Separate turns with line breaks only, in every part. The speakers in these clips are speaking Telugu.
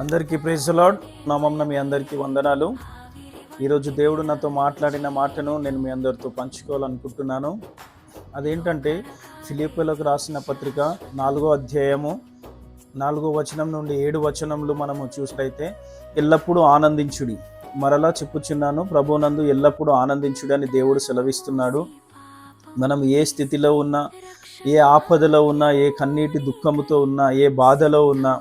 అందరికీ ప్రైజ్ ది లార్డ్. నామమున మీ అందరికీ వందనాలు. ఈరోజు దేవుడు నాతో మాట్లాడిన మాటను నేను మీ అందరితో పంచుకోవాలనుకుంటున్నాను. అదేంటంటే ఫిలిప్పీయులకు రాసిన పత్రిక 4వ అధ్యాయము 4వ వచనం నుండి 7 వచనములు మనము చూసినట్లయితే, ఎల్లప్పుడూ ఆనందించుడి. మరలా చెప్పుచున్నాను, ప్రభువునందు ఎల్లప్పుడూ ఆనందించుడి అని దేవుడు సెలవిస్తున్నాడు. మనం ఏ స్థితిలో ఉన్నా, ఏ ఆపదలో ఉన్నా, ఏ కన్నీటి దుఃఖముతో ఉన్నా, ఏ బాధలో ఉన్నా,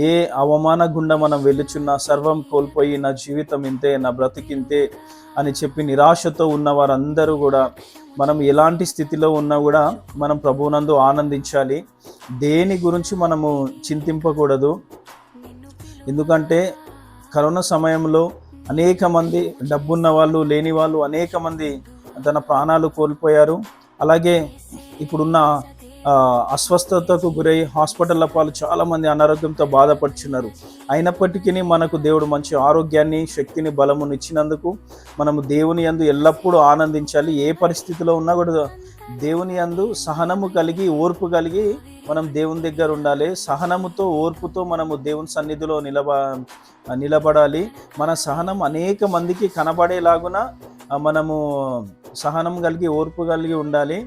ఏ అవమాన గుండా మనం వెళ్ళుచున్నా, సర్వం కోల్పోయి నా జీవితం ఇంతే, నా బ్రతికింతే అని చెప్పి నిరాశతో ఉన్న వారందరూ కూడా, మనం ఎలాంటి స్థితిలో ఉన్నా కూడా మనం ప్రభువునందు ఆనందించాలి. దేని గురించి మనము చింతింపకూడదు. ఎందుకంటే కరోనా సమయంలో అనేక మంది, డబ్బున్న వాళ్ళు, లేని వాళ్ళు అనేక మంది తన ప్రాణాలు కోల్పోయారు. అలాగే ఇప్పుడున్న అస్వస్థతకు గురై హాస్పిటల్ల పాలు చాలామంది అనారోగ్యంతో బాధపడుచున్నారు. అయినప్పటికీ మనకు దేవుడు మంచి ఆరోగ్యాన్ని, శక్తిని, బలమును ఇచ్చినందుకు మనము దేవుని యందు ఎల్లప్పుడూ ఆనందించాలి. ఏ పరిస్థితిలో ఉన్నా కూడా దేవుని యందు సహనము కలిగి, ఓర్పు కలిగి మనం దేవుని దగ్గర ఉండాలి. సహనముతో, ఓర్పుతో మనము దేవుని సన్నిధిలో నిలబడాలి. మన సహనం అనేక మందికి కనబడేలాగున మనము సహనం కలిగి, ఓర్పు కలిగి ఉండాలి.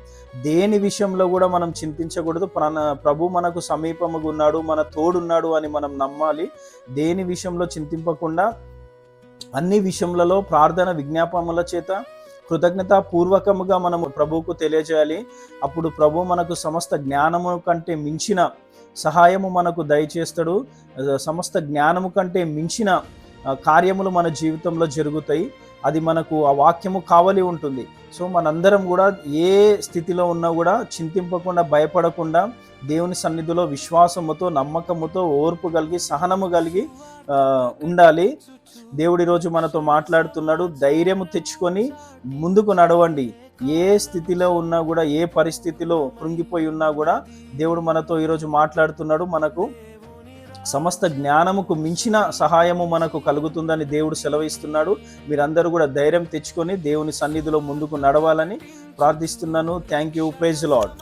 దేని విషయంలో కూడా మనం చింతించకూడదు. ప్రభు మనకు సమీపముగా ఉన్నాడు, మన తోడున్నాడు అని మనం నమ్మాలి. దేని విషయంలో చింతింపకుండా అన్ని విషయములలో ప్రార్థన, విజ్ఞాపనల చేత కృతజ్ఞతాపూర్వకముగా మనము ప్రభువుకు తెలియజేయాలి. అప్పుడు ప్రభు మనకు సమస్త జ్ఞానము కంటే మించిన సహాయము మనకు దయచేస్తాడు. సమస్త జ్ఞానము కంటే మించిన కార్యములు మన జీవితంలో జరుగుతాయి. అది మనకు ఆ వాక్యము కావలి ఉంటుంది. సో మనందరం కూడా ఏ స్థితిలో ఉన్నా కూడా చింతింపకుండా, భయపడకుండా దేవుని సన్నిధిలో విశ్వాసముతో, నమ్మకముతో, ఓర్పు కలిగి, సహనము కలిగి ఉండాలి. దేవుడు ఈరోజు మనతో మాట్లాడుతున్నాడు. ధైర్యము తెచ్చుకొని ముందుకు నడవండి. ఏ స్థితిలో ఉన్నా కూడా, ఏ పరిస్థితిలో కృంగిపోయి ఉన్నా కూడా దేవుడు మనతో ఈరోజు మాట్లాడుతున్నాడు. మనకు సమస్త జ్ఞానముకు మించిన సహాయము మనకు కలుగుతుందని దేవుడు సెలవిస్తున్నాడు. మీరందరూ కూడా ధైర్యం తెచ్చుకొని దేవుని సన్నిధిలో ముందుకు నడవాలని ప్రార్థిస్తున్నాను. Thank you. Praise the lord.